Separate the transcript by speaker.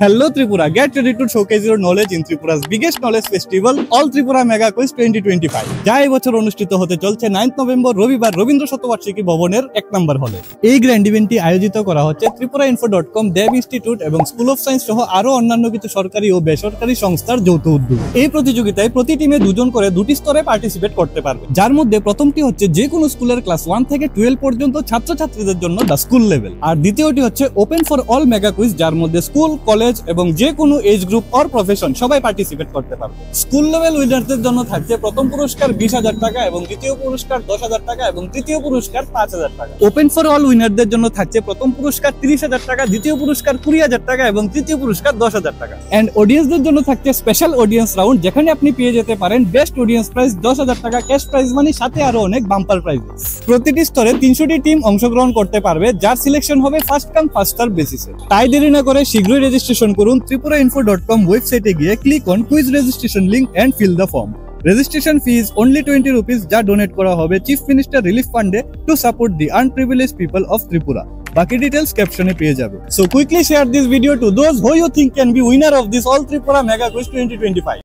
Speaker 1: Hello Tripura, get ready to showcase your knowledge in Tripura's biggest knowledge festival, All Tripura Mega Quiz 2025. যা এই বছর অনুষ্ঠিত হতে চলছে 9 নভেম্বর রবিবার রবীন্দ্র শতবার্ষিকী ভবনের 1 নম্বর হলে। এই গ্র্যান্ড ইভেন্টটি আয়োজিত করা হচ্ছে tripurainfo.com, দেব ইনস্টিটিউট এবং স্কুল অফ সায়েন্স সহ আরো অন্যান্য কিছু সরকারি ও বেসরকারি সংস্থার যৌথ উদ্যোগ। এই প্রতিযোগিতায় প্রতি টিমে দুজন করে দুটি স্তরে পার্টিসিপেট করতে পারবে, যার মধ্যে প্রথমটি হচ্ছে যে কোনো স্কুলের ক্লাস 1 থেকে 12 পর্যন্ত ছাত্রছাত্রীদের জন্য দ্য স্কুল লেভেল, আর দ্বিতীয়টি হচ্ছে open for all mega quiz, যার মধ্যে স্কুল, কলেজ এবং যে কোনো এজ গ্রুপ অর প্রফেশন সবাই পার্টিসিপেট করতে পারবে। স্কুল লেভেল উইনারদের জন্য থাকছে প্রথম পুরস্কার 20,000 টাকা এবং দ্বিতীয় পুরস্কার 10,000 টাকা এবং তৃতীয় পুরস্কার 5,000 টাকা। ওপেন ফর অল উইনারদের জন্য থাকছে প্রথম পুরস্কার 30,000 টাকা, দ্বিতীয় পুরস্কার 20,000 টাকা এবং তৃতীয় পুরস্কার 10,000 টাকা। এন্ড অডিয়েন্সদের জন্য থাকছে স্পেশাল অডিয়েন্স রাউন্ড, যেখানে আপনি পেয়ে যেতে পারেন বেস্ট অডিয়েন্স প্রাইজ 10,000 টাকা ক্যাশ প্রাইজ মানি, সাথে আরো অনেক বাম্পার প্রাইজ। প্রতিটি স্তরে 300টি টিম অংশগ্রহণ করতে পারবে, যার সিলেকশন হবে ফার্স্ট কাম ফার্স্ট সার্ভ বেসিসে। তাই দেরি না করে শীঘ্রই রেজিস্ট্রেশন করুন tripurainfo.com ওয়েবসাইটে গিয়ে click on quiz registration link and fill the form. Registration fee is only 20 rupees, যা ডোনেট করা হবে চিফ মিনিস্টার রিলিফ ফান্ডে to support the unprivileged people of Tripura. বাকি ডিটেইলস ক্যাপশনে পেয়ে যাবে। So quickly share this video to those who you think can be winner of this all Tripura mega quiz 2025।